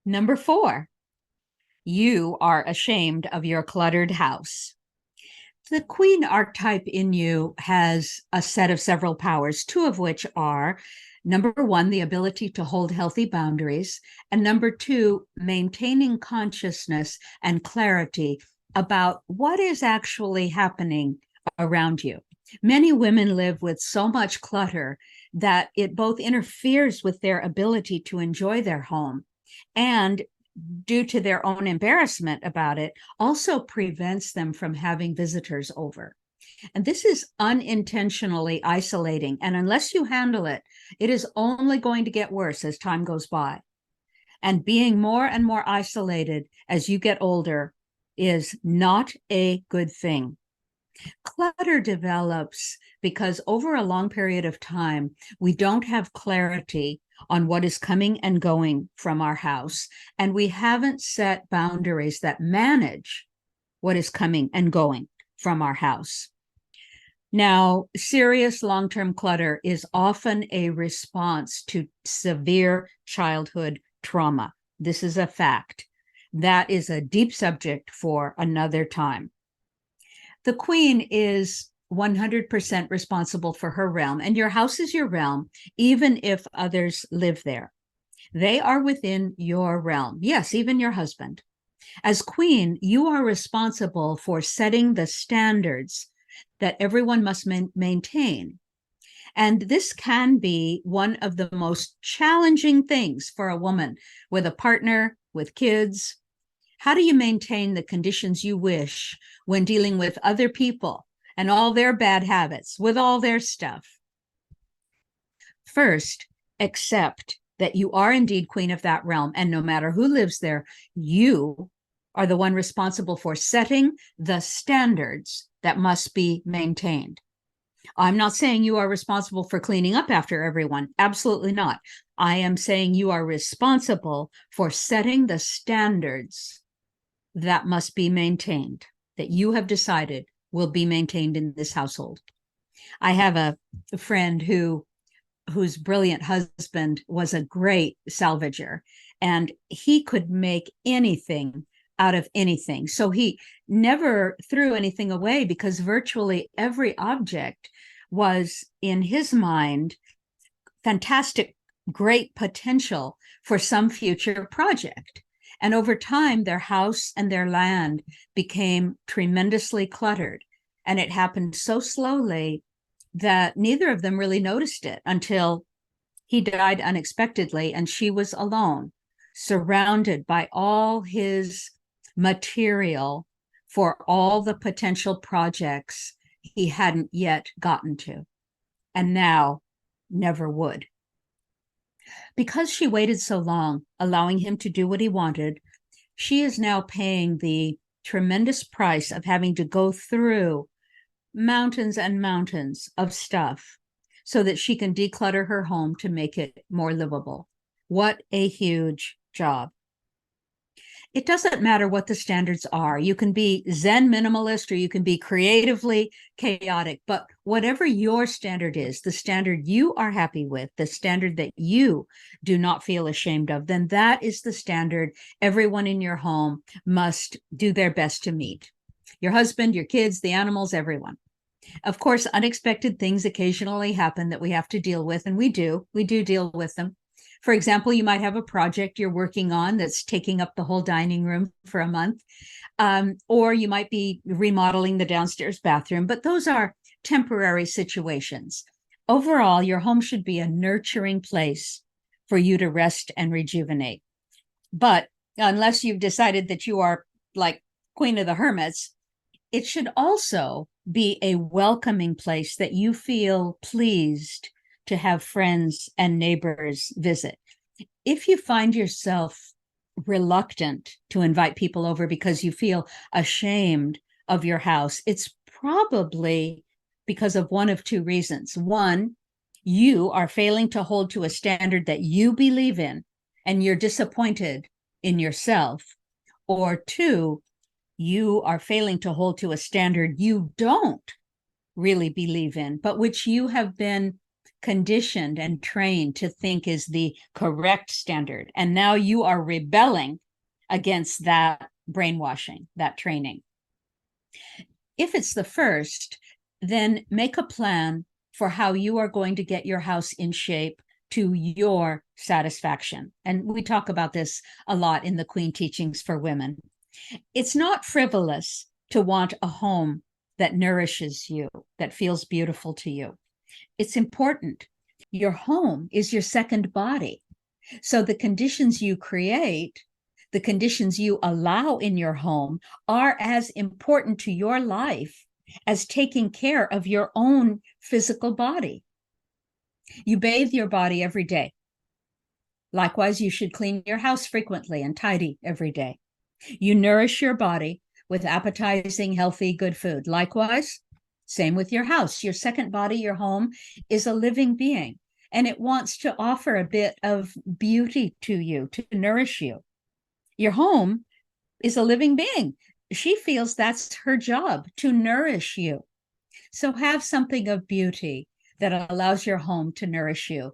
Number 4, you are ashamed of your cluttered house. The queen archetype in you has a set of several powers, two of which are number 1, the ability to hold healthy boundaries, and number 2, maintaining consciousness and clarity about what is actually happening around you. Many women live with so much clutter that it both interferes with their ability to enjoy their home and, due to their own embarrassment about it, also prevents them from having visitors over. And this is unintentionally isolating. And unless you handle it, it is only going to get worse as time goes by. And being more and more isolated as you get older is not a good thing. Clutter develops because over a long period of time, we don't have clarity on what is coming and going from our house, and we haven't set boundaries that manage what is coming and going from our house. Now, serious long-term clutter is often a response to severe childhood trauma. This is a fact. That is a deep subject for another time. The queen is 100% responsible for her realm, and your house is your realm, even if others live there. They are within your realm. Yes, even your husband. As queen, you are responsible for setting the standards that everyone must maintain. And this can be one of the most challenging things for a woman with a partner, with kids. How do you maintain the conditions you wish when dealing with other people and all their bad habits, with all their stuff? First, accept that you are indeed queen of that realm, and no matter who lives there, you are the one responsible for setting the standards that must be maintained. I'm not saying you are responsible for cleaning up after everyone. Absolutely not. I am saying you are responsible for setting the standards that must be maintained, that you have decided will be maintained in this household. I have a friend whose brilliant husband was a great salvager, and he could make anything out of anything. So he never threw anything away because virtually every object was, in his mind, fantastic, great potential for some future project. And over time, their house and their land became tremendously cluttered. And it happened so slowly that neither of them really noticed it until he died unexpectedly and she was alone, surrounded by all his material for all the potential projects he hadn't yet gotten to, and now never would. Because she waited so long, allowing him to do what he wanted, she is now paying the tremendous price of having to go through mountains and mountains of stuff so that she can declutter her home to make it more livable. What a huge job. It doesn't matter what the standards are. You can be Zen minimalist or you can be creatively chaotic, but whatever your standard is, the standard you are happy with, the standard that you do not feel ashamed of, then that is the standard everyone in your home must do their best to meet. Your husband, your kids, the animals, everyone. Of course, unexpected things occasionally happen that we have to deal with, and we do deal with them. For example, you might have a project you're working on that's taking up the whole dining room for a month, or you might be remodeling the downstairs bathroom, but those are temporary situations. Overall, your home should be a nurturing place for you to rest and rejuvenate. But unless you've decided that you are like Queen of the Hermits, it should also be a welcoming place that you feel pleased to have friends and neighbors visit. If you find yourself reluctant to invite people over because you feel ashamed of your house, it's probably because of one of two reasons. One, you are failing to hold to a standard that you believe in, and you're disappointed in yourself. Or two, you are failing to hold to a standard you don't really believe in, but which you have been conditioned and trained to think is the correct standard. And now you are rebelling against that brainwashing, that training. If it's the first, then make a plan for how you are going to get your house in shape to your satisfaction. And we talk about this a lot in the Queen Teachings for Women. It's not frivolous to want a home that nourishes you, that feels beautiful to you. It's important. Your home is your second body. So the conditions you create, the conditions you allow in your home are as important to your life as taking care of your own physical body. You bathe your body every day. Likewise, you should clean your house frequently and tidy every day. You nourish your body with appetizing, healthy, good food. Likewise, same with your house. Your second body, your home, is a living being, and it wants to offer a bit of beauty to you, to nourish you. Your home is a living being. She feels that's her job, to nourish you. So have something of beauty that allows your home to nourish you.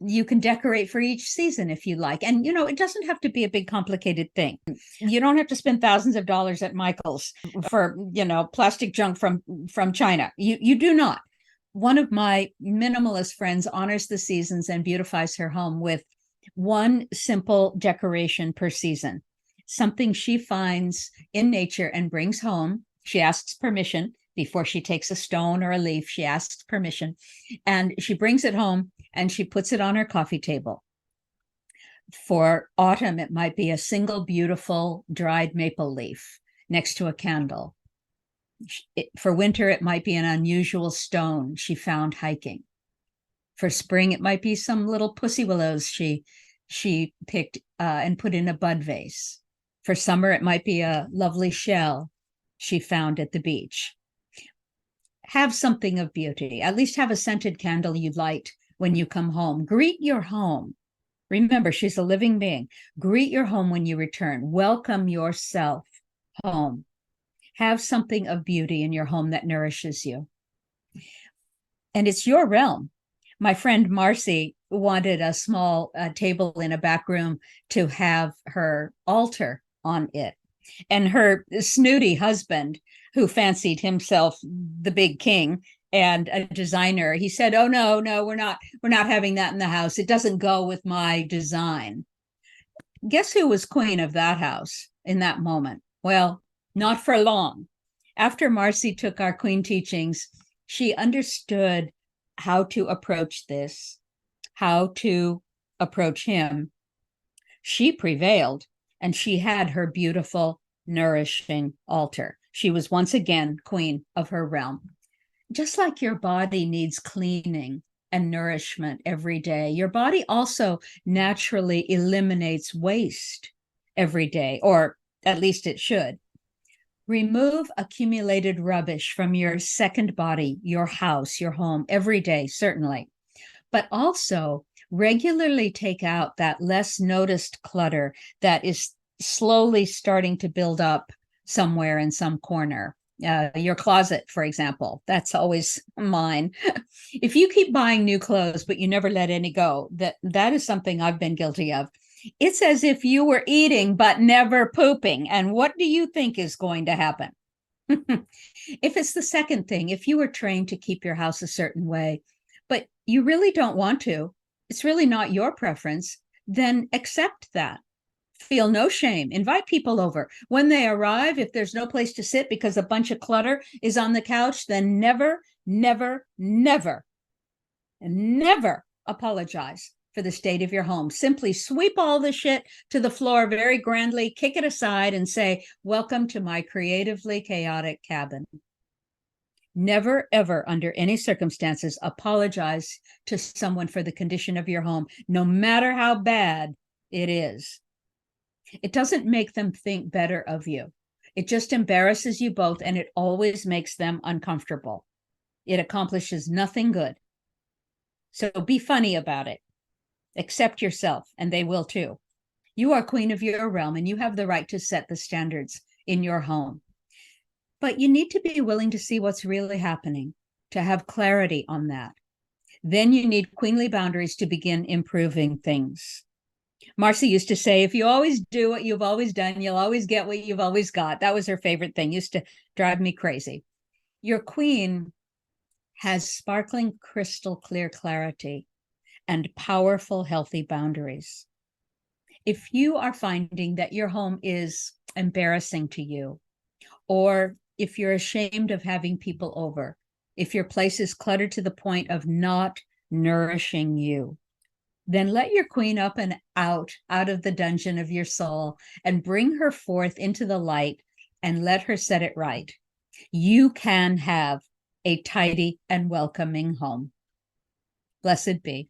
You can decorate for each season if you like. And, it doesn't have to be a big, complicated thing. You don't have to spend thousands of dollars at Michael's for, plastic junk from China. You do not. One of my minimalist friends honors the seasons and beautifies her home with one simple decoration per season, something she finds in nature and brings home. She asks permission before she takes a stone or a leaf. She asks permission, and she brings it home and she puts it on her coffee table. For autumn, it might be a single beautiful dried maple leaf next to a candle. For winter, it might be an unusual stone she found hiking. For spring, it might be some little pussy willows she picked and put in a bud vase. For summer, it might be a lovely shell she found at the beach. Have something of beauty. At least have a scented candle you light when you come home. Greet your home. Remember, she's a living being. Greet your home when you return. Welcome yourself home. Have something of beauty in your home that nourishes you. And it's your realm. My friend Marcy wanted a small table in a back room to have her altar on it. And her snooty husband, who fancied himself the big king and a designer, he said, "Oh, no, we're not having that in the house. It doesn't go with my design." Guess who was queen of that house in that moment? Well, not for long. After Marcy took our Queen Teachings, she understood how to approach this, how to approach him. She prevailed, and she had her beautiful, nourishing altar. She was once again queen of her realm. Just like your body needs cleaning and nourishment every day, your body also naturally eliminates waste every day, or at least it should. Remove accumulated rubbish from your second body, your house, your home, every day, certainly. But also regularly take out that less noticed clutter that is slowly starting to build up somewhere in some corner. Your closet, for example, that's always mine. If you keep buying new clothes, but you never let any go, that is something I've been guilty of. It's as if you were eating, but never pooping. And what do you think is going to happen? If it's the second thing, if you were trained to keep your house a certain way, but you really don't want to, it's really not your preference, then accept that. Feel no shame. Invite people over. When they arrive, if there's no place to sit because a bunch of clutter is on the couch, then never, never, never, never apologize for the state of your home. Simply sweep all the shit to the floor very grandly, kick it aside, and say, "Welcome to my creatively chaotic cabin." Never, ever, under any circumstances, apologize to someone for the condition of your home, no matter how bad it is. It doesn't make them think better of you. It just embarrasses you both, and it always makes them uncomfortable. It accomplishes nothing good. So be funny about it. Accept yourself, and they will too. You are queen of your realm, and you have the right to set the standards in your home. But you need to be willing to see what's really happening, to have clarity on that. Then you need queenly boundaries to begin improving things. Marcy used to say, if you always do what you've always done, you'll always get what you've always got. That was her favorite thing, used to drive me crazy. Your queen has sparkling crystal clear clarity and powerful, healthy boundaries. If you are finding that your home is embarrassing to you, or if you're ashamed of having people over, if your place is cluttered to the point of not nourishing you, then let your queen up and out of the dungeon of your soul and bring her forth into the light and let her set it right. You can have a tidy and welcoming home. Blessed be.